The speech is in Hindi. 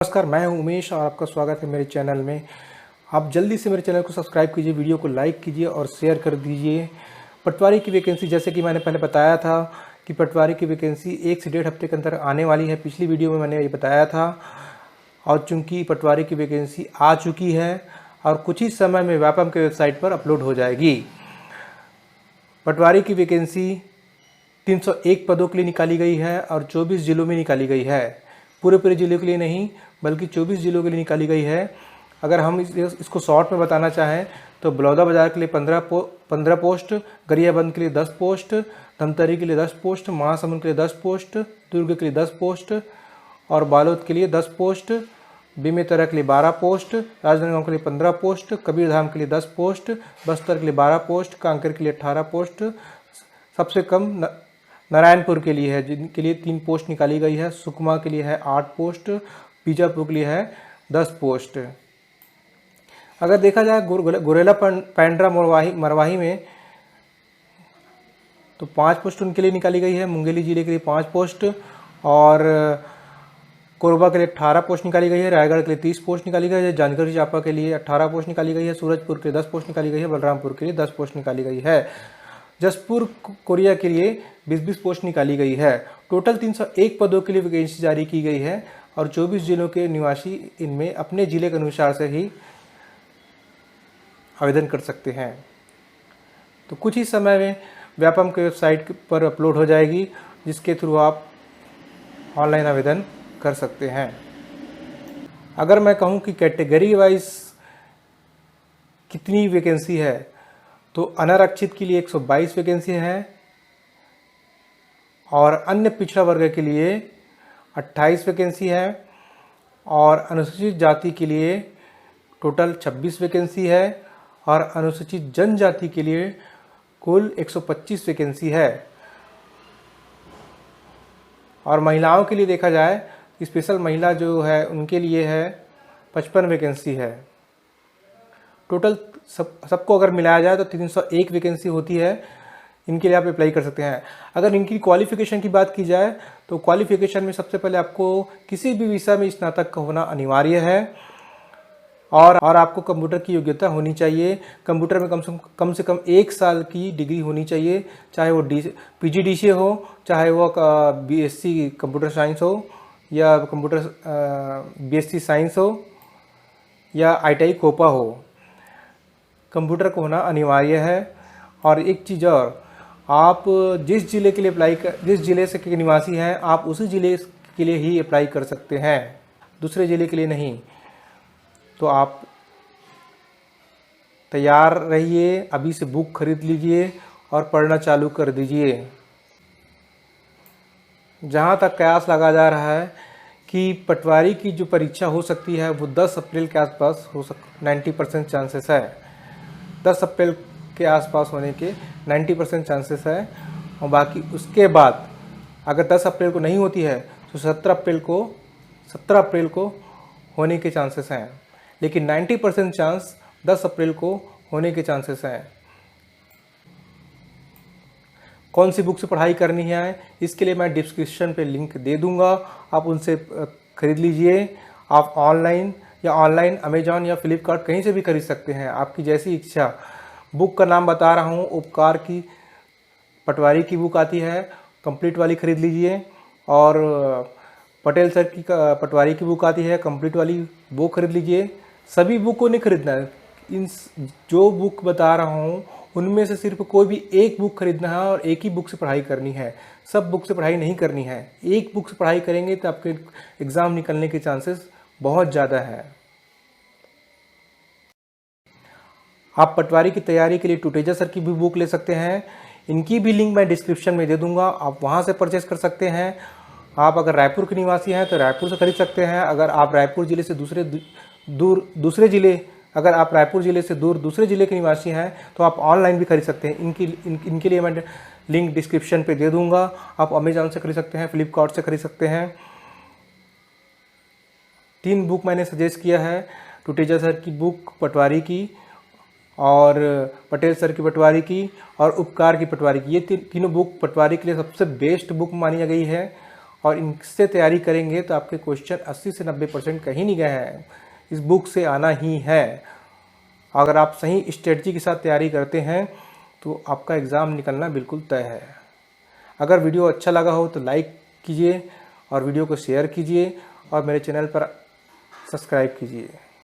नमस्कार, मैं हूं उमेश और आपका स्वागत है मेरे चैनल में। आप जल्दी से मेरे चैनल को सब्सक्राइब कीजिए, वीडियो को लाइक कीजिए और शेयर कर दीजिए। पटवारी की वैकेंसी, जैसे कि मैंने पहले बताया था कि पटवारी की वैकेंसी 1 से 1.5 हफ्ते के अंदर आने वाली है। पिछली वीडियो में मैंने ये बताया था और चूँकि पटवारी की वैकेंसी आ चुकी है और कुछ ही समय में व्यापम के वेबसाइट पर अपलोड हो जाएगी। पटवारी की वैकेंसी 301 पदों के लिए निकाली गई है और 24 जिलों में निकाली गई है। पूरे जिलों के लिए नहीं, बल्कि 24 जिलों के लिए निकाली गई है। अगर हम इसको शॉर्ट में बताना चाहें तो बलौदाबाजार के लिए 15 पोस्ट, गरियाबंद के लिए 10 पोस्ट, धमतरी के लिए 10 पोस्ट, महासमुंद के लिए 10 पोस्ट, दुर्ग के लिए 10 पोस्ट और बालोद के लिए 10 पोस्ट, बेमेतरा के लिए 12 पोस्ट, राजनांदगांव के लिए 15 पोस्ट, कबीरधाम के लिए 10 पोस्ट, बस्तर के लिए 12 पोस्ट, कांकेर के लिए 18 पोस्ट। सबसे कम नारायणपुर के लिए है, जिनके लिए 3 पोस्ट निकाली गई है। सुकमा के लिए है 8 पोस्ट, बीजापुर के लिए है 10 पोस्ट। अगर देखा जाए गुरेला पेंड्रा मरवाही में तो 5 पोस्ट उनके लिए निकाली गई है। मुंगेली जिले के लिए 5 पोस्ट और कोरबा के लिए 18 पोस्ट निकाली गई है। रायगढ़ के लिए 30 पोस्ट निकाली गई है। जांजगीर चांपा के लिए 18 पोस्ट निकाली गई है। सूरजपुर के लिए 10 पोस्ट निकाली गई है। बलरामपुर के लिए 10 पोस्ट निकाली गई है। जसपुर कोरिया के लिए 20-20 पोस्ट निकाली गई है। टोटल 301 पदों के लिए वैकेंसी जारी की गई है और 24 जिलों के निवासी इनमें अपने जिले के अनुसार से ही आवेदन कर सकते हैं। तो कुछ ही समय में व्यापम के वेबसाइट पर अपलोड हो जाएगी, जिसके थ्रू आप ऑनलाइन आवेदन कर सकते हैं। अगर मैं कहूँ कि कैटेगरी वाइज कितनी वैकेंसी है तो अनारक्षित के लिए 122 वैकेंसी है और अन्य पिछड़ा वर्ग के लिए 28 वैकेंसी है और अनुसूचित जाति के लिए टोटल 26 वैकेंसी है और अनुसूचित जनजाति के लिए कुल 125 वैकेंसी है। और महिलाओं के लिए देखा जाए, स्पेशल महिला जो है उनके लिए है 55 वैकेंसी है। टोटल सबको अगर मिलाया जाए तो 301 वैकेंसी होती है। इनके लिए आप अप्लाई कर सकते हैं। अगर इनकी क्वालिफिकेशन की बात की जाए तो क्वालिफिकेशन में सबसे पहले आपको किसी भी विषय में स्नातक का होना अनिवार्य है और आपको कंप्यूटर की योग्यता होनी चाहिए। कंप्यूटर में कम से कम 1 साल की डिग्री होनी चाहिए, चाहे वो PGDCA हो, चाहे वो BSc कंप्यूटर साइंस हो या BSc साइंस हो या ITI कोपा हो। कंप्यूटर को होना अनिवार्य है। और एक चीज़ और, आप जिस जिले के लिए जिस जिले से के निवासी हैं आप उसी जिले के लिए ही अप्लाई कर सकते हैं, दूसरे जिले के लिए नहीं। तो आप तैयार रहिए, अभी से बुक खरीद लीजिए और पढ़ना चालू कर दीजिए। जहाँ तक कयास लगा जा रहा है कि पटवारी की जो परीक्षा हो सकती है वो 10 अप्रैल के आसपास 90% चांसेस है। 10 अप्रैल के आसपास होने के 90% चांसेस है और बाकी उसके बाद अगर 10 अप्रैल को नहीं होती है तो 17 अप्रैल को होने के चांसेस हैं, लेकिन 90% चांस 10 अप्रैल को होने के चांसेस हैं। कौन सी बुक से पढ़ाई करनी है इसके लिए मैं डिस्क्रिप्शन पे लिंक दे दूंगा, आप उनसे खरीद लीजिए। आप ऑनलाइन अमेजॉन या फ्लिपकार्ट कहीं से भी खरीद सकते हैं, आपकी जैसी इच्छा। बुक का नाम बता रहा हूँ, उपकार की पटवारी की बुक आती है, कंप्लीट वाली खरीद लीजिए। और पटेल सर की पटवारी की बुक आती है, कंप्लीट वाली, वो खरीद लीजिए। सभी बुक को नहीं खरीदना है, इन जो बुक बता रहा हूँ उनमें से सिर्फ कोई भी एक बुक खरीदना है और एक ही बुक से पढ़ाई करनी है। सब बुक से पढ़ाई नहीं करनी है। एक बुक से पढ़ाई करेंगे तो आपके एग्ज़ाम निकलने के चांसेस बहुत ज़्यादा है। आप पटवारी की तैयारी के लिए टुटेजा सर की भी बुक ले सकते हैं, इनकी भी लिंक मैं डिस्क्रिप्शन में दे दूंगा, आप वहां से परचेस कर सकते हैं। आप अगर रायपुर के निवासी हैं तो रायपुर से खरीद सकते हैं। अगर आप रायपुर जिले से अगर आप रायपुर जिले से दूर दूसरे जिले के निवासी हैं तो आप ऑनलाइन भी खरीद सकते हैं। इनके लिए मैं लिंक डिस्क्रिप्शन पे दे दूंगा। आप अमेजॉन से खरीद सकते हैं, फ्लिपकार्ट से खरीद सकते हैं। 3 बुक मैंने सजेस्ट किया है, टुटेजा सर की बुक पटवारी की और पटेल सर की पटवारी की और उपकार की पटवारी की। ये तीनों बुक पटवारी के लिए सबसे बेस्ट बुक मानी गई है और इनसे तैयारी करेंगे तो आपके क्वेश्चन 80 से 90% कहीं नहीं गए हैं, इस बुक से आना ही है। अगर आप सही स्ट्रेटजी के साथ तैयारी करते हैं तो आपका एग्ज़ाम निकलना बिल्कुल तय है। अगर वीडियो अच्छा लगा हो तो लाइक कीजिए और वीडियो को शेयर कीजिए और मेरे चैनल पर सब्सक्राइब कीजिए।